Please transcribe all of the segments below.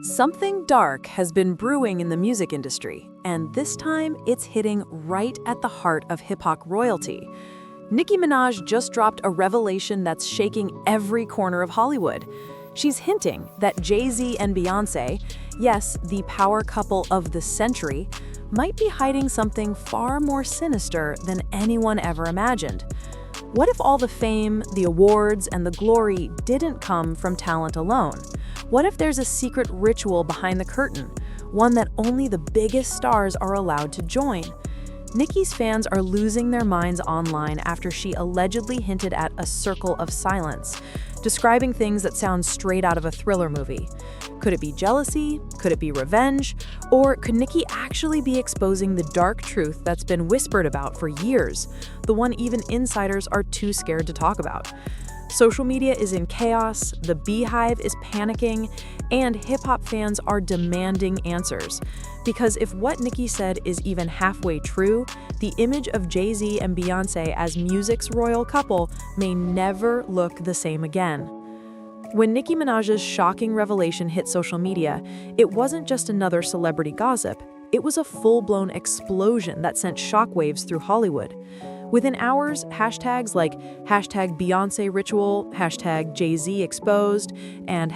Something dark has been brewing in the music industry, and this time it's hitting right at the heart of hip-hop royalty. Nicki Minaj just dropped a revelation that's shaking every corner of Hollywood. She's hinting that Jay-Z and Beyoncé, yes, the power couple of the century, might be hiding something far more sinister than anyone ever imagined. What if all the fame, the awards, and the glory didn't come from talent alone? What if there's a secret ritual behind the curtain, one that only the biggest stars are allowed to join? Nicki's fans are losing their minds online after she allegedly hinted at a circle of silence, describing things that sound straight out of a thriller movie. Could it be jealousy? Could it be revenge? Or could Nicki actually be exposing the dark truth that's been whispered about for years, the one even insiders are too scared to talk about? Social media is in chaos, the Beehive is panicking, and hip-hop fans are demanding answers. Because if what Nicki said is even halfway true, the image of Jay-Z and Beyoncé as music's royal couple may never look the same again. When Nicki Minaj's shocking revelation hit social media, it wasn't just another celebrity gossip, it was a full-blown explosion that sent shockwaves through Hollywood. Within hours, hashtags like #Beyoncé ritual, #Jay-Z exposed, and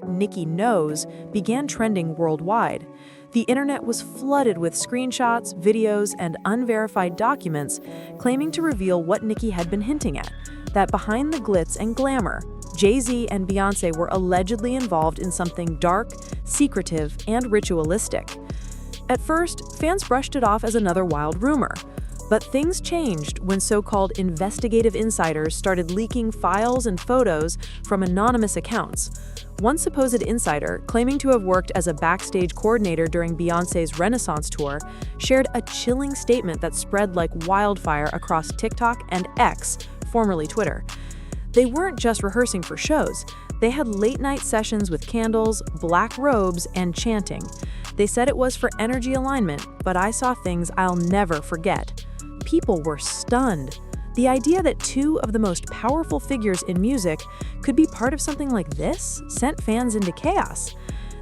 #Nicki knows began trending worldwide. The internet was flooded with screenshots, videos, and unverified documents claiming to reveal what Nicki had been hinting at, that behind the glitz and glamour, Jay-Z and Beyoncé were allegedly involved in something dark, secretive, and ritualistic. At first, fans brushed it off as another wild rumor. But things changed when so-called investigative insiders started leaking files and photos from anonymous accounts. One supposed insider, claiming to have worked as a backstage coordinator during Beyoncé's Renaissance tour, shared a chilling statement that spread like wildfire across TikTok and X, formerly Twitter. They weren't just rehearsing for shows. They had late-night sessions with candles, black robes, and chanting. They said it was for energy alignment, but I saw things I'll never forget. People were stunned. The idea that two of the most powerful figures in music could be part of something like this sent fans into chaos.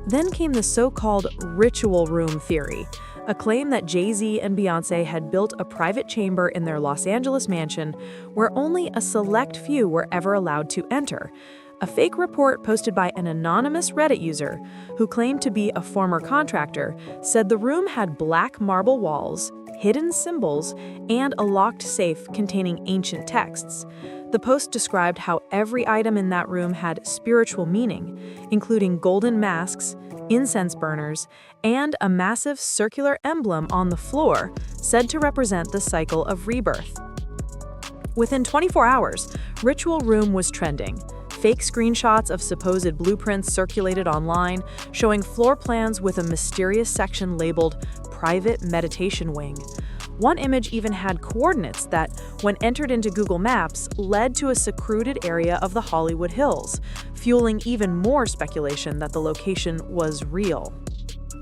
Then came the so-called ritual room theory, a claim that Jay-Z and Beyoncé had built a private chamber in their Los Angeles mansion where only a select few were ever allowed to enter. A fake report posted by an anonymous Reddit user, who claimed to be a former contractor, said the room had black marble walls, hidden symbols, and a locked safe containing ancient texts. The post described how every item in that room had spiritual meaning, including golden masks, incense burners, and a massive circular emblem on the floor, said to represent the cycle of rebirth. Within 24 hours, Ritual Room was trending. Fake screenshots of supposed blueprints circulated online, showing floor plans with a mysterious section labeled Private Meditation Wing. One image even had coordinates that, when entered into Google Maps, led to a secluded area of the Hollywood Hills, fueling even more speculation that the location was real.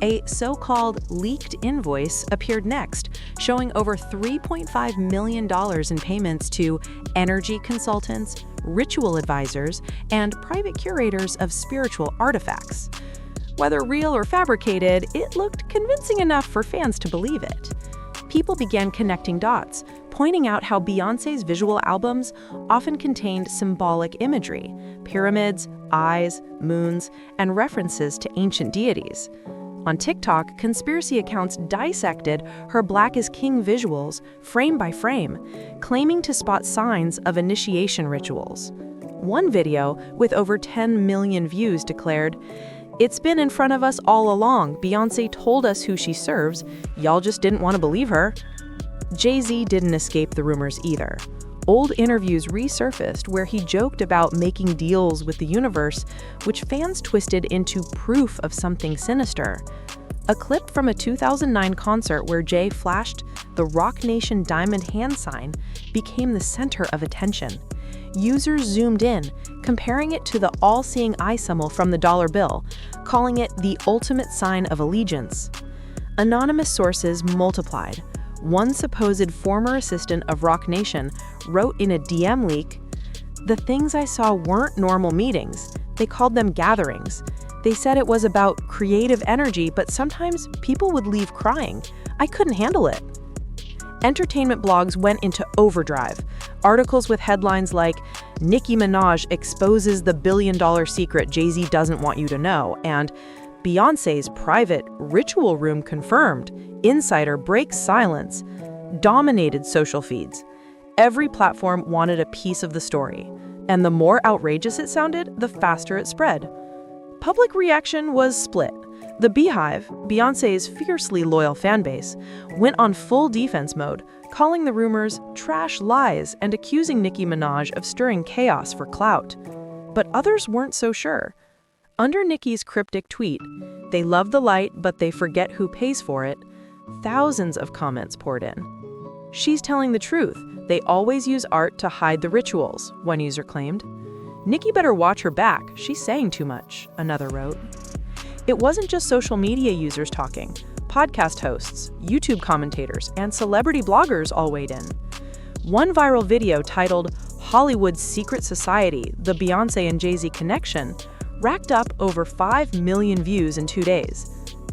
A so-called leaked invoice appeared next, showing over $3.5 million in payments to energy consultants, ritual advisors, and private curators of spiritual artifacts. Whether real or fabricated, it looked convincing enough for fans to believe it. People began connecting dots, pointing out how Beyoncé's visual albums often contained symbolic imagery, pyramids, eyes, moons, and references to ancient deities. On TikTok, conspiracy accounts dissected her Black is King visuals frame by frame, claiming to spot signs of initiation rituals. One video, with over 10 million views, declared, "It's been in front of us all along. Beyoncé told us who she serves. Y'all just didn't want to believe her." Jay-Z didn't escape the rumors either. Old interviews resurfaced where he joked about making deals with the universe, which fans twisted into proof of something sinister. A clip from a 2009 concert where Jay flashed the Rock Nation diamond hand sign became the center of attention. Users zoomed in, comparing it to the all-seeing eye symbol from the dollar bill, calling it the ultimate sign of allegiance. Anonymous sources multiplied. One supposed former assistant of Rock Nation wrote in a DM leak, "The things I saw weren't normal meetings. They called them gatherings. They said it was about creative energy, but sometimes people would leave crying. I couldn't handle it. Entertainment blogs went into overdrive. Articles with headlines like, "Nicki Minaj exposes the billion-dollar secret Jay-Z doesn't want you to know," and "Beyoncé's private ritual room confirmed. Insider breaks silence," dominated social feeds. Every platform wanted a piece of the story, and the more outrageous it sounded, the faster it spread. Public reaction was split. The Beehive, Beyoncé's fiercely loyal fanbase, went on full defense mode, calling the rumors trash lies and accusing Nicki Minaj of stirring chaos for clout. But others weren't so sure. Under Nicki's cryptic tweet, "They love the light, but they forget who pays for it," thousands of comments poured in. "She's telling the truth. They always use art to hide the rituals," one user claimed. "Nicki better watch her back. She's saying too much," another wrote. It wasn't just social media users talking. Podcast hosts, YouTube commentators, and celebrity bloggers all weighed in. One viral video titled "Hollywood's Secret Society: The Beyoncé and Jay-Z Connection" racked up over 5 million views in 2 days.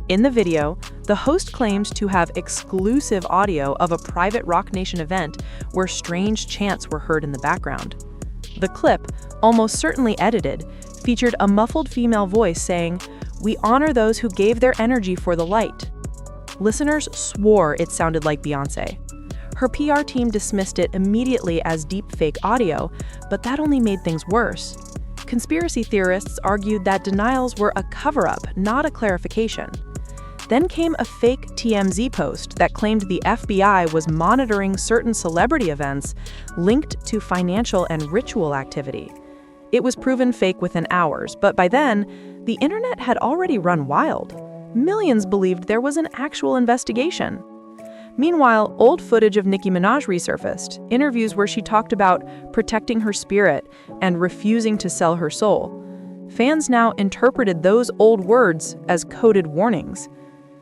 In the video, the host claimed to have exclusive audio of a private Rock Nation event where strange chants were heard in the background. The clip, almost certainly edited, featured a muffled female voice saying, "We honor those who gave their energy for the light." Listeners swore it sounded like Beyoncé. Her PR team dismissed it immediately as deepfake audio, but that only made things worse. Conspiracy theorists argued that denials were a cover-up, not a clarification. Then came a fake TMZ post that claimed the FBI was monitoring certain celebrity events linked to financial and ritual activity. It was proven fake within hours, but by then, the internet had already run wild. Millions believed there was an actual investigation. Meanwhile, old footage of Nicki Minaj resurfaced, interviews where she talked about protecting her spirit and refusing to sell her soul. Fans now interpreted those old words as coded warnings.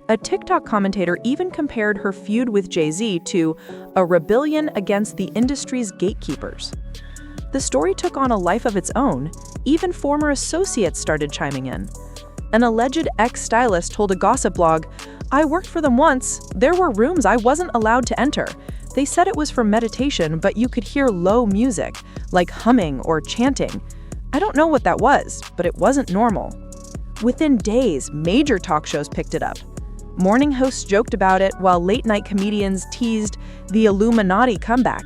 A TikTok commentator even compared her feud with Jay-Z to a rebellion against the industry's gatekeepers. The story took on a life of its own. Even former associates started chiming in. An alleged ex-stylist told a gossip blog, "I worked for them once. There were rooms I wasn't allowed to enter. They said it was for meditation, but you could hear low music, like humming or chanting. I don't know what that was, but it wasn't normal." Within days, major talk shows picked it up. Morning hosts joked about it, while late-night comedians teased the Illuminati comeback.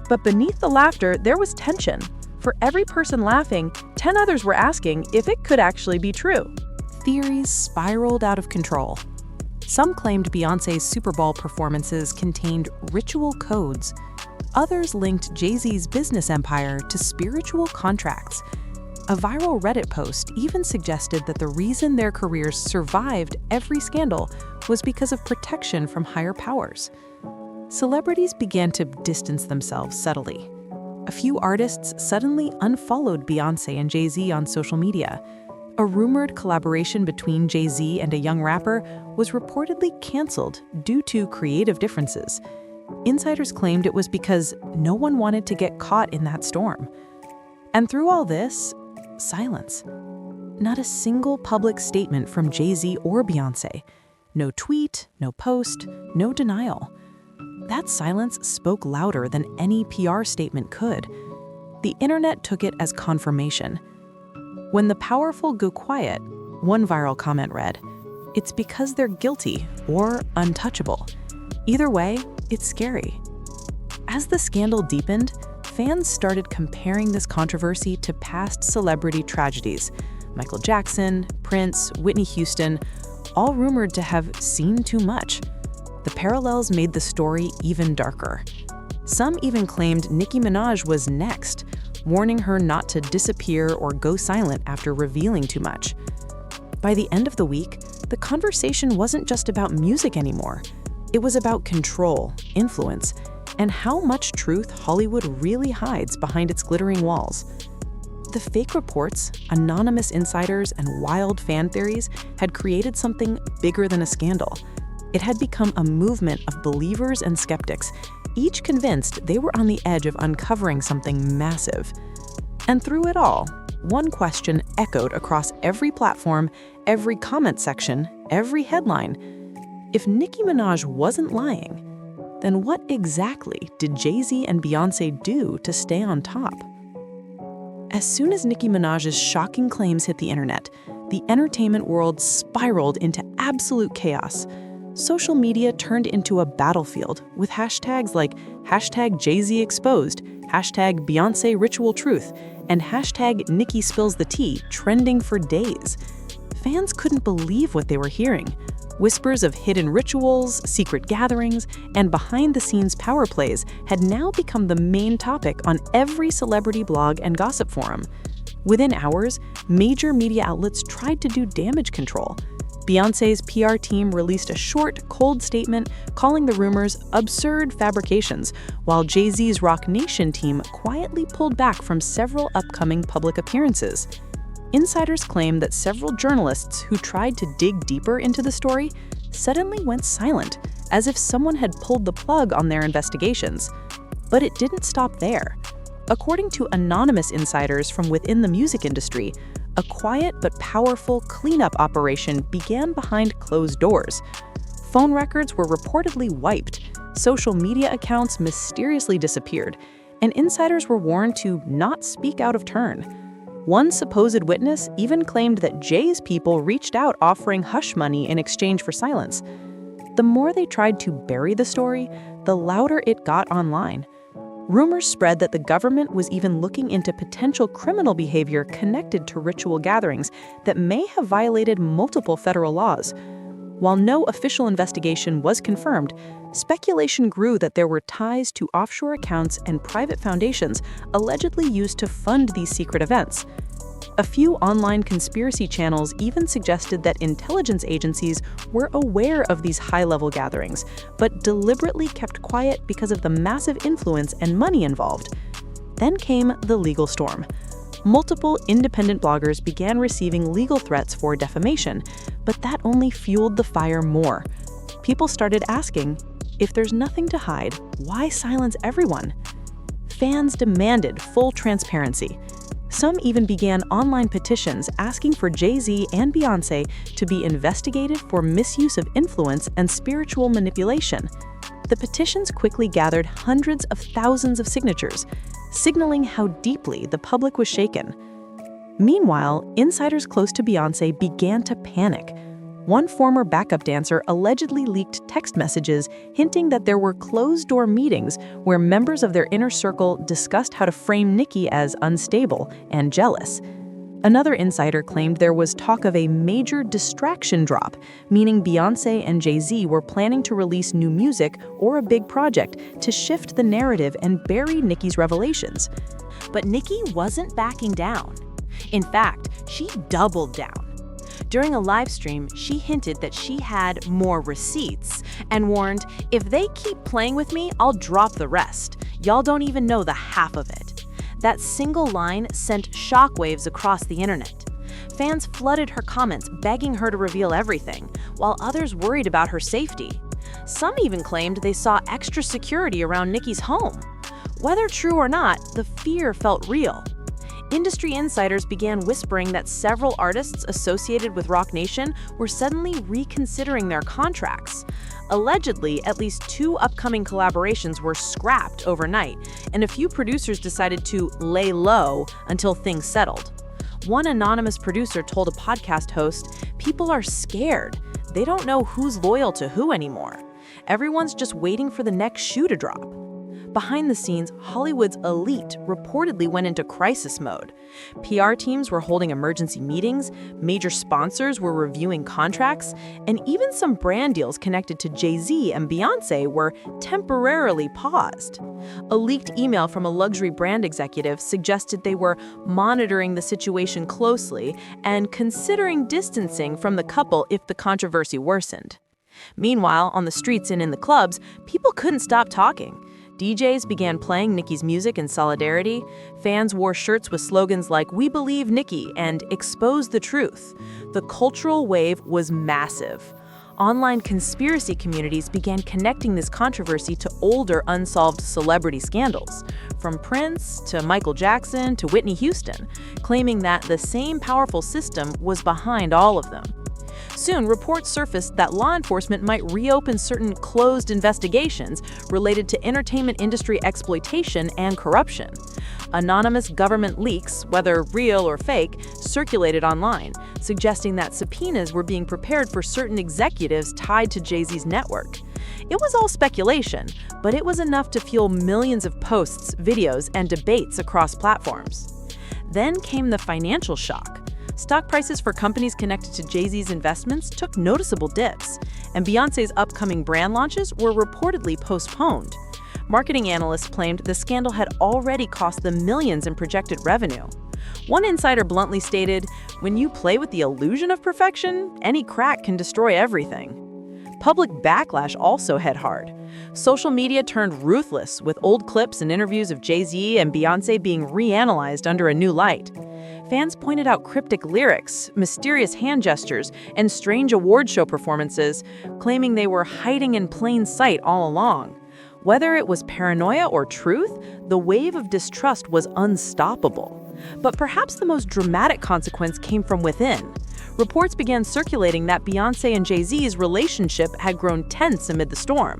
But beneath the laughter, there was tension. For every person laughing, 10 others were asking if it could actually be true. Theories spiraled out of control. Some claimed Beyoncé's Super Bowl performances contained ritual codes. Others linked Jay-Z's business empire to spiritual contracts. A viral Reddit post even suggested that the reason their careers survived every scandal was because of protection from higher powers. Celebrities began to distance themselves subtly. A few artists suddenly unfollowed Beyoncé and Jay-Z on social media. A rumored collaboration between Jay-Z and a young rapper was reportedly canceled due to creative differences. Insiders claimed it was because no one wanted to get caught in that storm. And through all this, silence. Not a single public statement from Jay-Z or Beyoncé. No tweet, no post, no denial. That silence spoke louder than any PR statement could. The internet took it as confirmation. When the powerful go quiet, one viral comment read, "It's because they're guilty or untouchable. Either way, it's scary." As the scandal deepened, fans started comparing this controversy to past celebrity tragedies. Michael Jackson, Prince, Whitney Houston, all rumored to have seen too much. The parallels made the story even darker. Some even claimed Nicki Minaj was next, warning her not to disappear or go silent after revealing too much. By the end of the week, the conversation wasn't just about music anymore. It was about control, influence, and how much truth Hollywood really hides behind its glittering walls. The fake reports, anonymous insiders, and wild fan theories had created something bigger than a scandal. It had become a movement of believers and skeptics, each convinced they were on the edge of uncovering something massive. And through it all, one question echoed across every platform, every comment section, every headline. If Nicki Minaj wasn't lying, then what exactly did Jay-Z and Beyoncé do to stay on top? As soon as Nicki Minaj's shocking claims hit the internet, the entertainment world spiraled into absolute chaos. Social media turned into a battlefield with hashtags like #Jay-Z exposed, #Beyoncé ritual truth, and #Nicki spills the tea trending for days. Fans couldn't believe what they were hearing. Whispers of hidden rituals, secret gatherings, and behind-the-scenes power plays had now become the main topic on every celebrity blog and gossip forum. Within hours, major media outlets tried to do damage control. Beyoncé's PR team released a short, cold statement calling the rumors absurd fabrications, while Jay-Z's Roc Nation team quietly pulled back from several upcoming public appearances. Insiders claim that several journalists who tried to dig deeper into the story suddenly went silent, as if someone had pulled the plug on their investigations. But it didn't stop there. According to anonymous insiders from within the music industry, a quiet but powerful cleanup operation began behind closed doors. Phone records were reportedly wiped, social media accounts mysteriously disappeared, and insiders were warned to not speak out of turn. One supposed witness even claimed that Jay's people reached out offering hush money in exchange for silence. The more they tried to bury the story, the louder it got online. Rumors spread that the government was even looking into potential criminal behavior connected to ritual gatherings that may have violated multiple federal laws. While no official investigation was confirmed, speculation grew that there were ties to offshore accounts and private foundations allegedly used to fund these secret events. A few online conspiracy channels even suggested that intelligence agencies were aware of these high-level gatherings, but deliberately kept quiet because of the massive influence and money involved. Then came the legal storm. Multiple independent bloggers began receiving legal threats for defamation, but that only fueled the fire more. People started asking, if there's nothing to hide, why silence everyone? Fans demanded full transparency. Some even began online petitions asking for Jay-Z and Beyoncé to be investigated for misuse of influence and spiritual manipulation. The petitions quickly gathered hundreds of thousands of signatures, signaling how deeply the public was shaken. Meanwhile, insiders close to Beyoncé began to panic. One former backup dancer allegedly leaked text messages hinting that there were closed-door meetings where members of their inner circle discussed how to frame Nicki as unstable and jealous. Another insider claimed there was talk of a major distraction drop, meaning Beyoncé and Jay-Z were planning to release new music or a big project to shift the narrative and bury Nicki's revelations. But Nicki wasn't backing down. In fact, she doubled down. During a live stream, she hinted that she had more receipts and warned, if they keep playing with me, I'll drop the rest. Y'all don't even know the half of it. That single line sent shockwaves across the internet. Fans flooded her comments, begging her to reveal everything, while others worried about her safety. Some even claimed they saw extra security around Nicki's home. Whether true or not, the fear felt real. Industry insiders began whispering that several artists associated with Roc Nation were suddenly reconsidering their contracts. Allegedly, at least 2 upcoming collaborations were scrapped overnight, and a few producers decided to lay low until things settled. One anonymous producer told a podcast host, "People are scared. They don't know who's loyal to who anymore. Everyone's just waiting for the next shoe to drop." Behind the scenes, Hollywood's elite reportedly went into crisis mode. PR teams were holding emergency meetings, major sponsors were reviewing contracts, and even some brand deals connected to Jay-Z and Beyoncé were temporarily paused. A leaked email from a luxury brand executive suggested they were monitoring the situation closely and considering distancing from the couple if the controversy worsened. Meanwhile, on the streets and in the clubs, people couldn't stop talking. DJs began playing Nicki's music in solidarity. Fans wore shirts with slogans like "We believe Nicki" and "Expose the truth." The cultural wave was massive. Online conspiracy communities began connecting this controversy to older unsolved celebrity scandals, from Prince to Michael Jackson to Whitney Houston, claiming that the same powerful system was behind all of them. Soon, reports surfaced that law enforcement might reopen certain closed investigations related to entertainment industry exploitation and corruption. Anonymous government leaks, whether real or fake, circulated online, suggesting that subpoenas were being prepared for certain executives tied to Jay-Z's network. It was all speculation, but it was enough to fuel millions of posts, videos, and debates across platforms. Then came the financial shock. Stock prices for companies connected to Jay-Z's investments took noticeable dips, and Beyoncé's upcoming brand launches were reportedly postponed. Marketing analysts claimed the scandal had already cost them millions in projected revenue. One insider bluntly stated, "When you play with the illusion of perfection, any crack can destroy everything." Public backlash also hit hard. Social media turned ruthless, with old clips and interviews of Jay-Z and Beyoncé being reanalyzed under a new light. Fans pointed out cryptic lyrics, mysterious hand gestures, and strange award show performances, claiming they were hiding in plain sight all along. Whether it was paranoia or truth, the wave of distrust was unstoppable. But perhaps the most dramatic consequence came from within. Reports began circulating that Beyoncé and Jay-Z's relationship had grown tense amid the storm.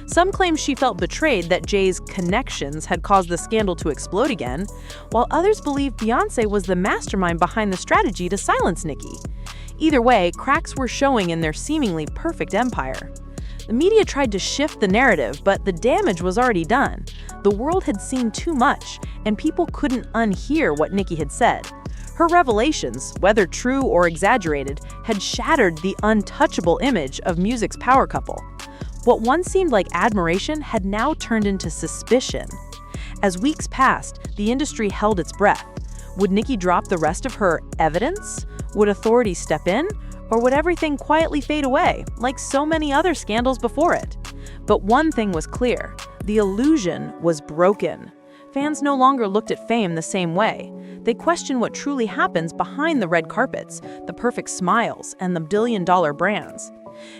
Some claimed she felt betrayed that Jay's connections had caused the scandal to explode again, while others believed Beyoncé was the mastermind behind the strategy to silence Nicki. Either way, cracks were showing in their seemingly perfect empire. The media tried to shift the narrative, but the damage was already done. The world had seen too much, and people couldn't unhear what Nicki had said. Her revelations, whether true or exaggerated, had shattered the untouchable image of music's power couple. What once seemed like admiration had now turned into suspicion. As weeks passed, the industry held its breath. Would Nicki drop the rest of her evidence? Would authorities step in? Or would everything quietly fade away, like so many other scandals before it? But one thing was clear: the illusion was broken. Fans no longer looked at fame the same way. They questioned what truly happens behind the red carpets, the perfect smiles, and the billion-dollar brands.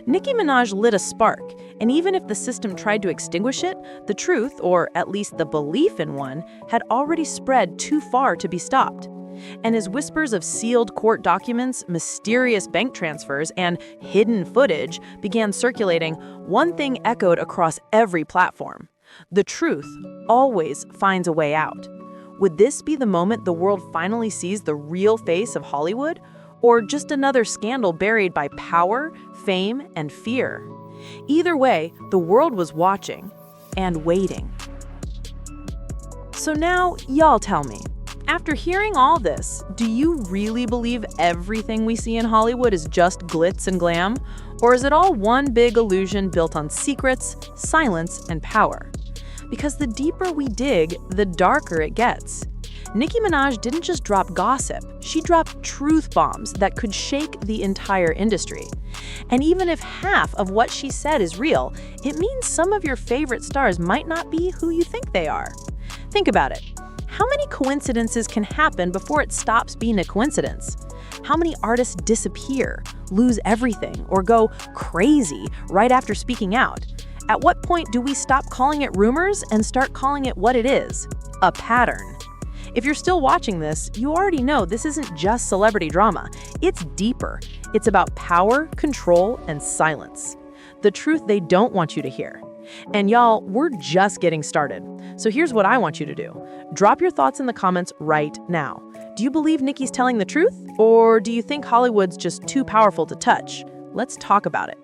Nicki Minaj lit a spark, and even if the system tried to extinguish it, the truth, or at least the belief in one, had already spread too far to be stopped. And as whispers of sealed court documents, mysterious bank transfers, and hidden footage began circulating, one thing echoed across every platform: the truth always finds a way out. Would this be the moment the world finally sees the real face of Hollywood? Or just another scandal buried by power, fame, and fear? Either way, the world was watching and waiting. So now, y'all tell me, after hearing all this, do you really believe everything we see in Hollywood is just glitz and glam? Or is it all one big illusion built on secrets, silence, and power? Because the deeper we dig, the darker it gets. Nicki Minaj didn't just drop gossip, she dropped truth bombs that could shake the entire industry. And even if half of what she said is real, it means some of your favorite stars might not be who you think they are. Think about it. How many coincidences can happen before it stops being a coincidence? How many artists disappear, lose everything, or go crazy right after speaking out? At what point do we stop calling it rumors and start calling it what it is? A pattern. If you're still watching this, you already know this isn't just celebrity drama. It's deeper. It's about power, control, and silence. The truth they don't want you to hear. And y'all, we're just getting started. So here's what I want you to do. Drop your thoughts in the comments right now. Do you believe Nicki's telling the truth? Or do you think Hollywood's just too powerful to touch? Let's talk about it.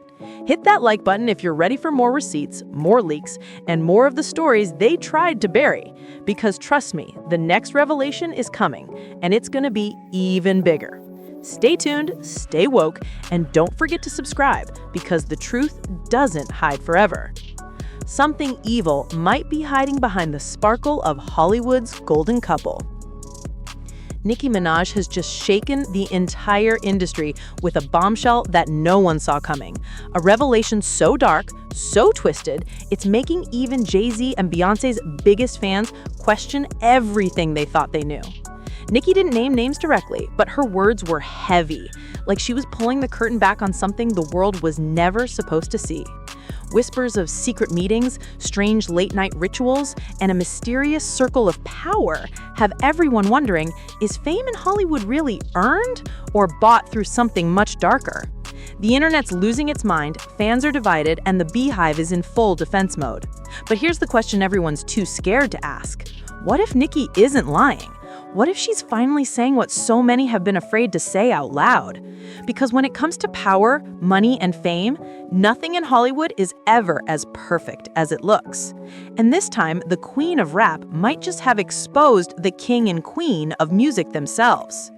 Hit that like button if you're ready for more receipts, more leaks, and more of the stories they tried to bury. Because trust me, the next revelation is coming, and it's gonna be even bigger. Stay tuned, stay woke, and don't forget to subscribe, because the truth doesn't hide forever. Something evil might be hiding behind the sparkle of Hollywood's golden couple. Nicki Minaj has just shaken the entire industry with a bombshell that no one saw coming. A revelation so dark, so twisted, it's making even Jay-Z and Beyoncé's biggest fans question everything they thought they knew. Nicki didn't name names directly, but her words were heavy, like she was pulling the curtain back on something the world was never supposed to see. Whispers of secret meetings, strange late-night rituals, and a mysterious circle of power have everyone wondering, is fame in Hollywood really earned or bought through something much darker? The internet's losing its mind, fans are divided, and the Beehive is in full defense mode. But here's the question everyone's too scared to ask. What if Nicki isn't lying? What if she's finally saying what so many have been afraid to say out loud? Because when it comes to power, money, and fame, nothing in Hollywood is ever as perfect as it looks. And this time, the queen of rap might just have exposed the king and queen of music themselves.